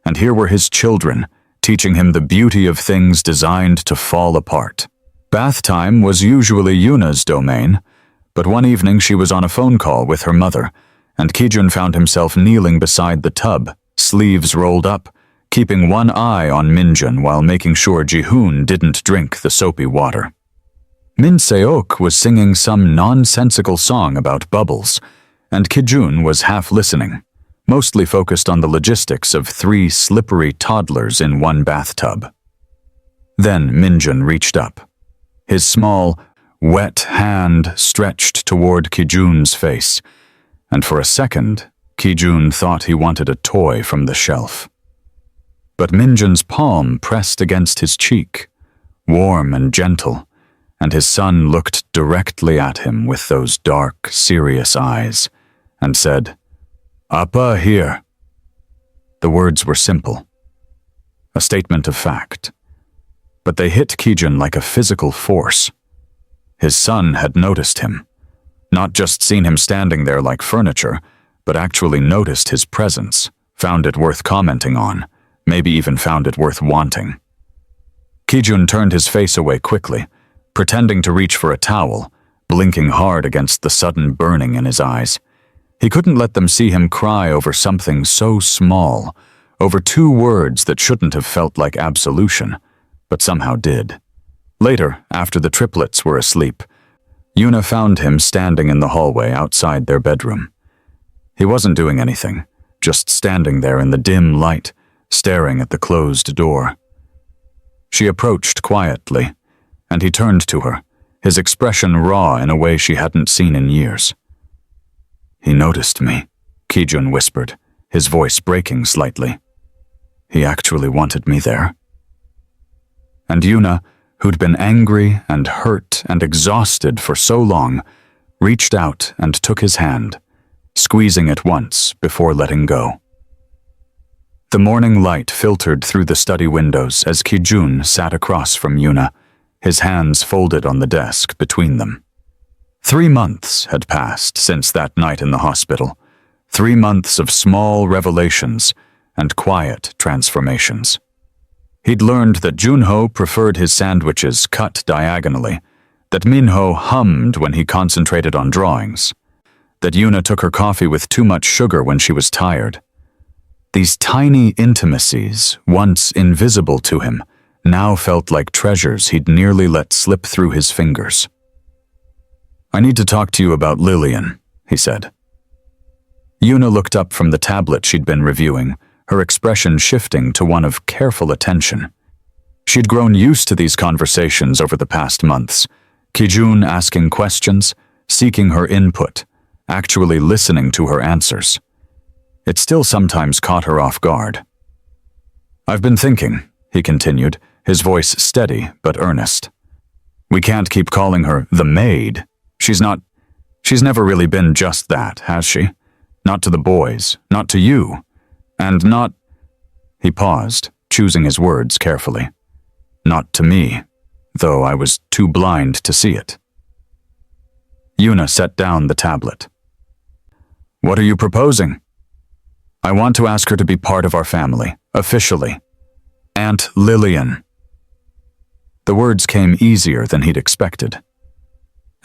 and here were his children, teaching him the beauty of things designed to fall apart. Bath time was usually Yuna's domain, but one evening she was on a phone call with her mother, and Kijun found himself kneeling beside the tub, sleeves rolled up, keeping one eye on Minjun while making sure Jihoon didn't drink the soapy water. Min-seok was singing some nonsensical song about bubbles, and Kijun was half listening, mostly focused on the logistics of 3 slippery toddlers in one bathtub. Then Minjun reached up. His small, wet hand stretched toward Kijun's face, and for a second, Kijun thought he wanted a toy from the shelf. But Minjun's palm pressed against his cheek, warm and gentle, and his son looked directly at him with those dark, serious eyes, and said, "Appa here." The words were simple, a statement of fact, but they hit Kijun like a physical force. His son had noticed him, not just seen him standing there like furniture, but actually noticed his presence, found it worth commenting on, maybe even found it worth wanting. Kijun turned his face away quickly, pretending to reach for a towel, blinking hard against the sudden burning in his eyes. He couldn't let them see him cry over something so small, over 2 words that shouldn't have felt like absolution, but somehow did. Later, after the triplets were asleep, Yuna found him standing in the hallway outside their bedroom. He wasn't doing anything, just standing there in the dim light, staring at the closed door. She approached quietly, and he turned to her, his expression raw in a way she hadn't seen in years. "He noticed me," Kijun whispered, his voice breaking slightly. "He actually wanted me there." And Yuna, who'd been angry and hurt and exhausted for so long, reached out and took his hand, squeezing it once before letting go. The morning light filtered through the study windows as Kijun sat across from Yuna, his hands folded on the desk between them. 3 months had passed since that night in the hospital, 3 months of small revelations and quiet transformations. He'd learned that Junho preferred his sandwiches cut diagonally, that Minho hummed when he concentrated on drawings, that Yuna took her coffee with too much sugar when she was tired. These tiny intimacies, once invisible to him, now felt like treasures he'd nearly let slip through his fingers. "I need to talk to you about Lillian," he said. Yuna looked up from the tablet she'd been reviewing, her expression shifting to one of careful attention. She'd grown used to these conversations over the past months, Kijun asking questions, seeking her input, actually listening to her answers. It still sometimes caught her off guard. "I've been thinking," he continued, his voice steady but earnest. "We can't keep calling her the Maid. She's never really been just that, has she? Not to the boys, not to you. And not," he paused, choosing his words carefully, "not to me, though I was too blind to see it." Yuna set down the tablet. "What are you proposing?" "I want to ask her to be part of our family, officially. Aunt Lillian." The words came easier than he'd expected.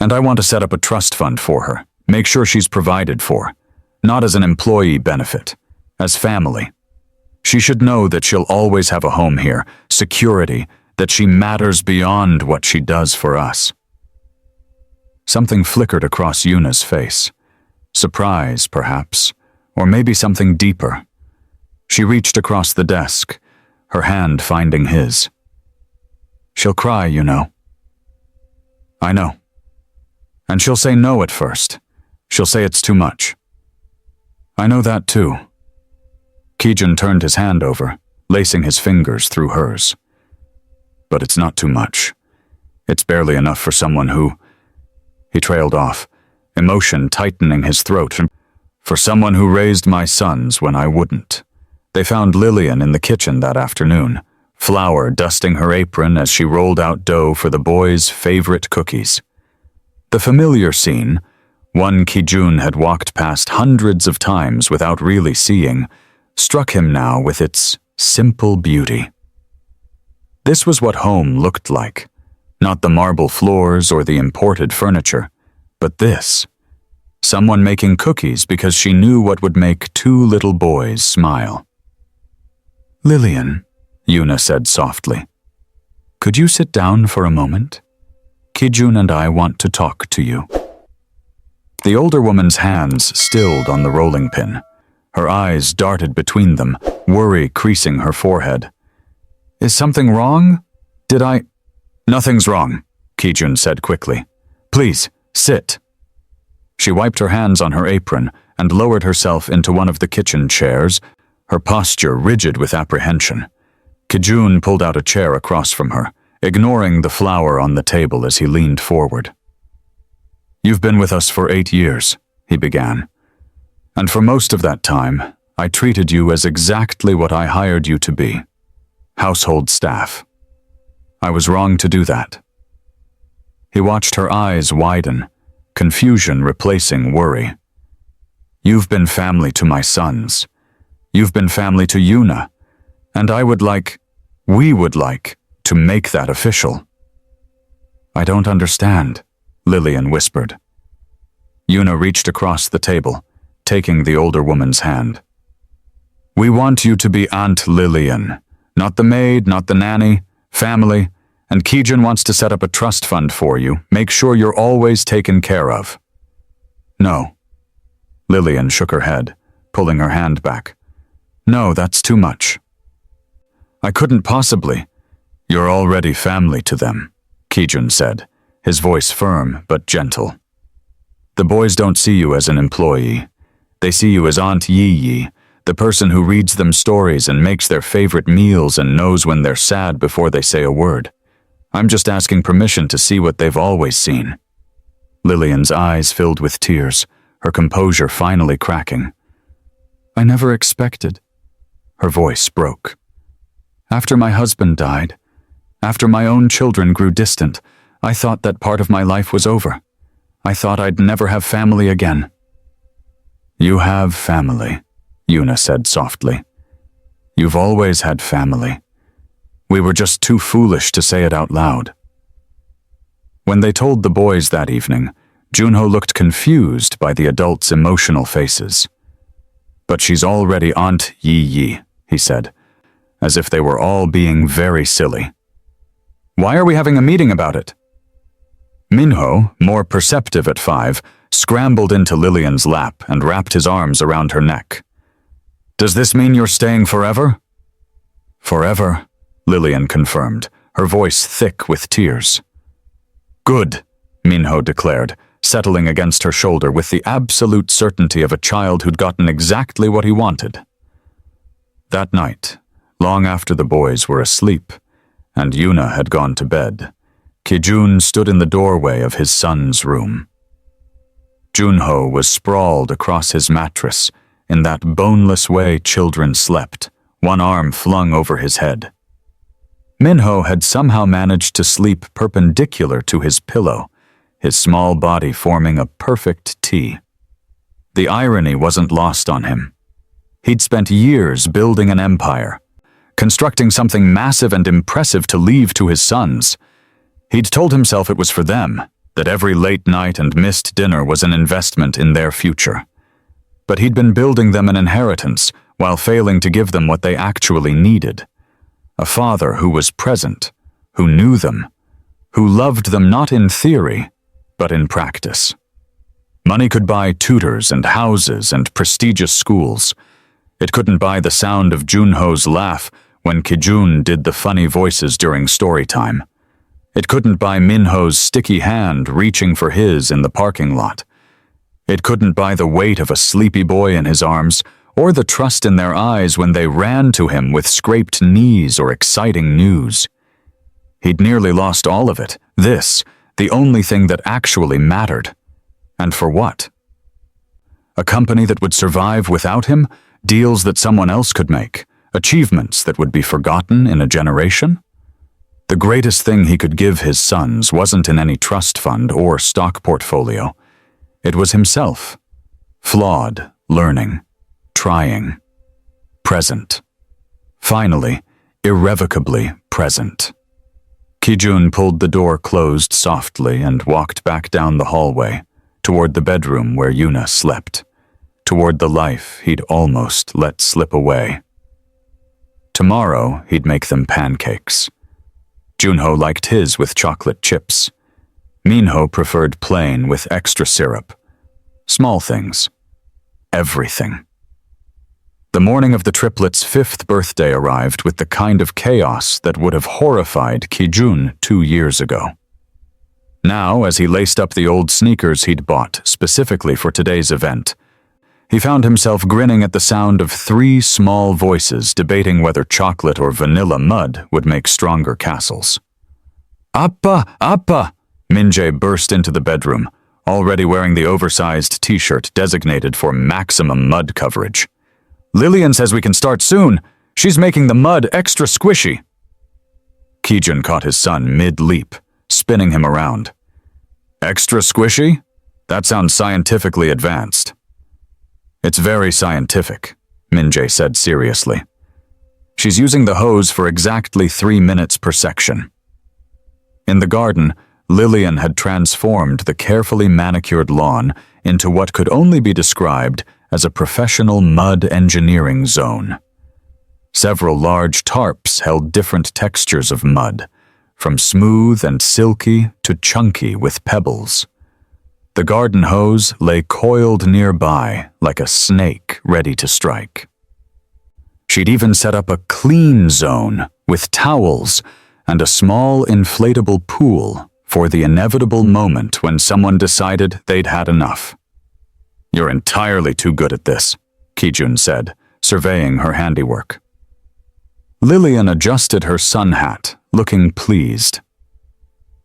"And I want to set up a trust fund for her, make sure she's provided for, not as an employee benefit, as family. She should know that she'll always have a home here, security, that she matters beyond what she does for us." Something flickered across Yuna's face. Surprise, perhaps, or maybe something deeper. She reached across the desk, her hand finding his. "She'll cry, you know." "I know. And she'll say no at first. She'll say it's too much." "I know that too." Kijun turned his hand over, lacing his fingers through hers. "But it's not too much. It's barely enough for someone who—" He trailed off, emotion tightening his throat. "For someone who raised my sons when I wouldn't." They found Lillian in the kitchen that afternoon, flour dusting her apron as she rolled out dough for the boys' favorite cookies. The familiar scene, one Kijun had walked past hundreds of times without really seeing, struck him now with its simple beauty. This was what home looked like, not the marble floors or the imported furniture, but this. Someone making cookies because she knew what would make 2 little boys smile. "Lillian," Yuna said softly, "could you sit down for a moment? Kijun and I want to talk to you." The older woman's hands stilled on the rolling pin. Her eyes darted between them, worry creasing her forehead. "Is something wrong? Did I—" "Nothing's wrong," Kijun said quickly. Please, sit." She wiped her hands on her apron and lowered herself into one of the kitchen chairs, her posture rigid with apprehension. Kijun pulled out a chair across from her, ignoring the flour on the table as he leaned forward. "You've been with us for 8 years," he began. "And for most of that time, I treated you as exactly what I hired you to be. Household staff. I was wrong to do that." He watched her eyes widen, confusion replacing worry. "You've been family to my sons. You've been family to Yuna, and we would like, to make that official." "I don't understand," Lillian whispered. Yuna reached across the table, taking the older woman's hand. "We want you to be Aunt Lillian, not the maid, not the nanny, family, and Kijun wants to set up a trust fund for you. Make sure you're always taken care of." "No." Lillian shook her head, pulling her hand back. "No, that's too much." "I couldn't possibly." "You're already family to them," Kijun said, his voice firm but gentle. "The boys don't see you as an employee. They see you as Aunt Yi, the person who reads them stories and makes their favorite meals and knows when they're sad before they say a word. I'm just asking permission to see what they've always seen." Lillian's eyes filled with tears, her composure finally cracking. "I never expected." Her voice broke. "After my husband died, after my own children grew distant, I thought that part of my life was over. I thought I'd never have family again." "You have family," Yuna said softly. "You've always had family. We were just too foolish to say it out loud." When they told the boys that evening, Junho looked confused by the adults' emotional faces. "But she's already Aunt Yi," he said, as if they were all being very silly. "Why are we having a meeting about it?" Minho, more perceptive at 5, scrambled into Lillian's lap and wrapped his arms around her neck. "Does this mean you're staying forever?" "Forever," Lillian confirmed, her voice thick with tears. "Good," Minho declared, settling against her shoulder with the absolute certainty of a child who'd gotten exactly what he wanted. That night, long after the boys were asleep, and Yuna had gone to bed, Kijun stood in the doorway of his son's room. Junho was sprawled across his mattress in that boneless way children slept, one arm flung over his head. Minho had somehow managed to sleep perpendicular to his pillow, his small body forming a perfect T. The irony wasn't lost on him. He'd spent years building an empire, constructing something massive and impressive to leave to his sons. He'd told himself it was for them, that every late night and missed dinner was an investment in their future. But he'd been building them an inheritance while failing to give them what they actually needed. A father who was present, who knew them, who loved them not in theory, but in practice. Money could buy tutors and houses and prestigious schools. It couldn't buy the sound of Junho's laugh when Kijun did the funny voices during story time. It couldn't buy Minho's sticky hand reaching for his in the parking lot. It couldn't buy the weight of a sleepy boy in his arms, or the trust in their eyes when they ran to him with scraped knees or exciting news. He'd nearly lost all of it, this, the only thing that actually mattered. And for what? A company that would survive without him, deals that someone else could make, achievements that would be forgotten in a generation? The greatest thing he could give his sons wasn't in any trust fund or stock portfolio. It was himself. Flawed, learning, trying, present. Finally, irrevocably present. Kijun pulled the door closed softly and walked back down the hallway, toward the bedroom where Yuna slept, toward the life he'd almost let slip away. Tomorrow, he'd make them pancakes. Junho liked his with chocolate chips. Minho preferred plain with extra syrup. Small things. Everything. The morning of the triplets' 5th birthday arrived with the kind of chaos that would have horrified Kijun 2 years ago. Now, as he laced up the old sneakers he'd bought specifically for today's event, he found himself grinning at the sound of 3 small voices debating whether chocolate or vanilla mud would make stronger castles. "Appa! Appa!" Min-jae burst into the bedroom, already wearing the oversized t-shirt designated for maximum mud coverage. "Lillian says we can start soon. She's making the mud extra squishy." Kijun caught his son mid-leap, spinning him around. "Extra squishy? That sounds scientifically advanced." "It's very scientific," Min-jae said seriously. "She's using the hose for exactly 3 minutes per section." In the garden, Lillian had transformed the carefully manicured lawn into what could only be described as a professional mud engineering zone. Several large tarps held different textures of mud, from smooth and silky to chunky with pebbles. The garden hose lay coiled nearby like a snake ready to strike. She'd even set up a clean zone with towels and a small inflatable pool for the inevitable moment when someone decided they'd had enough. "You're entirely too good at this," Kijun said, surveying her handiwork. Lillian adjusted her sun hat, looking pleased.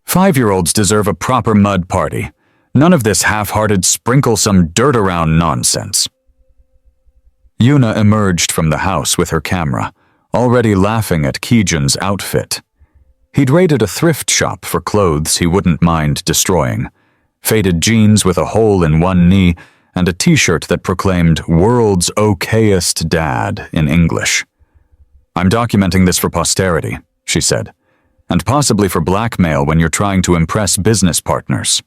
5-year-olds deserve a proper mud party. None of this half-hearted sprinkle some dirt around nonsense. Yuna emerged from the house with her camera, already laughing at Kijun's outfit. He'd raided a thrift shop for clothes he wouldn't mind destroying, faded jeans with a hole in one knee and a t-shirt that proclaimed "World's okayest dad" in English. "I'm documenting this for posterity," she said, "and possibly for blackmail when you're trying to impress business partners."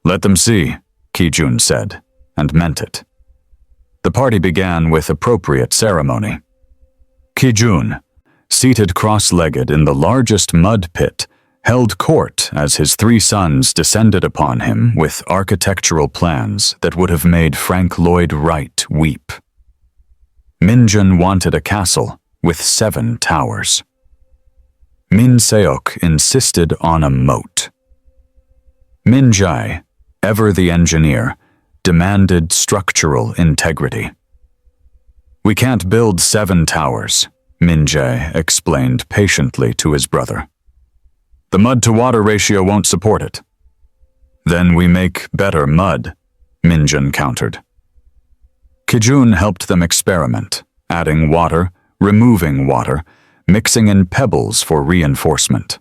"Let them see," Kijun said, and meant it. The party began with appropriate ceremony. Kijun, seated cross-legged in the largest mud pit, held court as his 3 sons descended upon him with architectural plans that would have made Frank Lloyd Wright weep. Minjun wanted a castle with 7 towers. Min Seok insisted on a moat. Min-jae, ever the engineer, demanded structural integrity. "We can't build 7 towers," Min-jae explained patiently to his brother. "The mud-to-water ratio won't support it." "Then we make better mud," Minjun countered. Kijun helped them experiment, adding water, removing water, mixing in pebbles for reinforcement.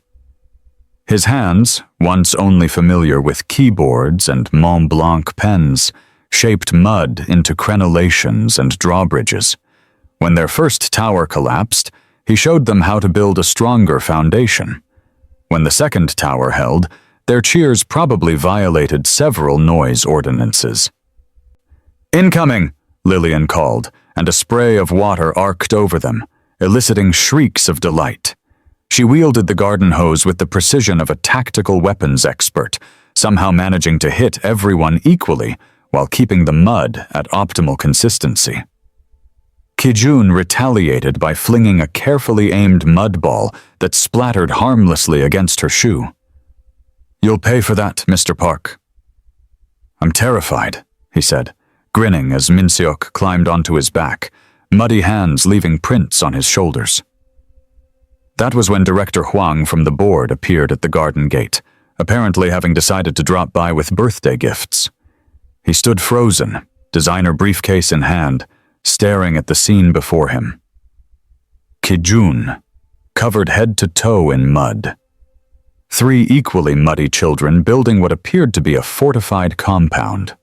His hands, once only familiar with keyboards and Mont Blanc pens, shaped mud into crenellations and drawbridges. When their first tower collapsed, he showed them how to build a stronger foundation. When the second tower held, their cheers probably violated several noise ordinances. "Incoming!" Lillian called, and a spray of water arced over them, eliciting shrieks of delight. She wielded the garden hose with the precision of a tactical weapons expert, somehow managing to hit everyone equally while keeping the mud at optimal consistency. Kijun retaliated by flinging a carefully aimed mud ball that splattered harmlessly against her shoe. "You'll pay for that, Mr. Park." "I'm terrified," he said, grinning as Min-seok climbed onto his back, muddy hands leaving prints on his shoulders. That was when Director Huang from the board appeared at the garden gate, apparently having decided to drop by with birthday gifts. He stood frozen, designer briefcase in hand, staring at the scene before him. Kijun, covered head to toe in mud. 3 equally muddy children building what appeared to be a fortified compound.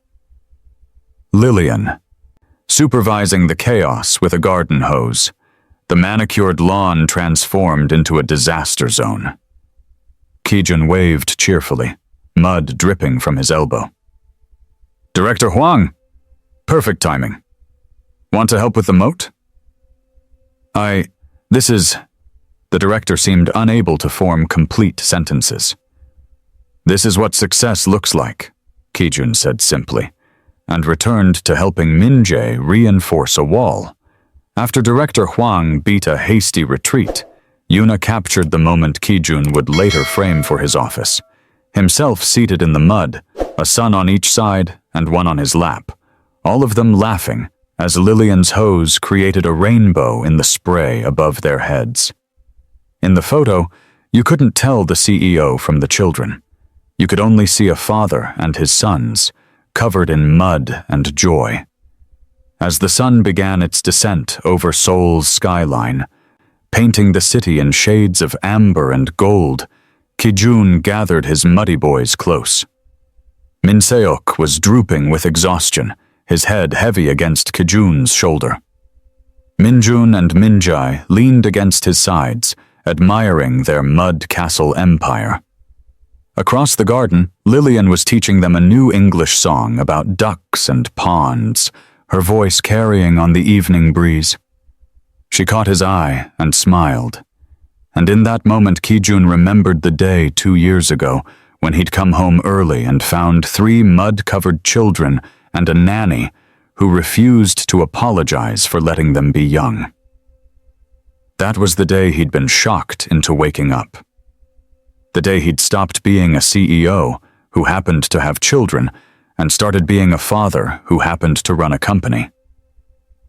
Lillian, supervising the chaos with a garden hose, the manicured lawn transformed into a disaster zone. Kijun waved cheerfully, mud dripping from his elbow. "Director Huang! Perfect timing. Want to help with the moat?" This is... The director seemed unable to form complete sentences. "This is what success looks like," Kijun said simply, and returned to helping Min-jae reinforce a wall. After Director Huang beat a hasty retreat, Yuna captured the moment Kijun would later frame for his office, himself seated in the mud, a son on each side and one on his lap, all of them laughing as Lillian's hose created a rainbow in the spray above their heads. In the photo, you couldn't tell the CEO from the children. You could only see a father and his sons, covered in mud and joy. As the sun began its descent over Seoul's skyline, painting the city in shades of amber and gold, Ki-jun gathered his muddy boys close. Min Seok was drooping with exhaustion, his head heavy against Ki-jun's shoulder. Min-jun and Min-jae leaned against his sides, admiring their mud castle empire. Across the garden, Lillian was teaching them a new English song about ducks and ponds, her voice carrying on the evening breeze. She caught his eye and smiled. And in that moment, Ki-jun remembered the day 2 years ago when he'd come home early and found 3 mud-covered children and a nanny who refused to apologize for letting them be young. That was the day he'd been shocked into waking up. The day he'd stopped being a CEO who happened to have children and started being a father who happened to run a company.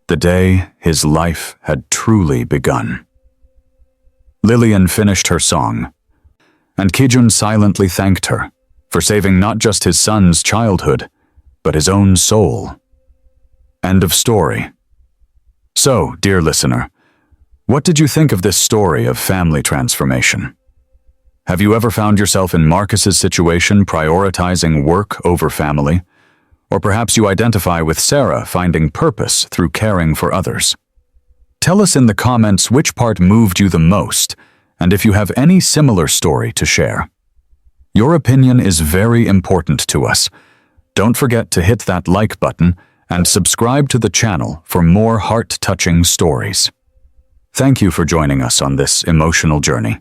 The day his life had truly begun. Lillian finished her song, and Ki-jun silently thanked her for saving not just his son's childhood, but his own soul. End of story. So, dear listener, what did you think of this story of family transformation? Have you ever found yourself in Marcus's situation prioritizing work over family? Or perhaps you identify with Sarah finding purpose through caring for others? Tell us in the comments which part moved you the most, and if you have any similar story to share. Your opinion is very important to us. Don't forget to hit that like button and subscribe to the channel for more heart-touching stories. Thank you for joining us on this emotional journey.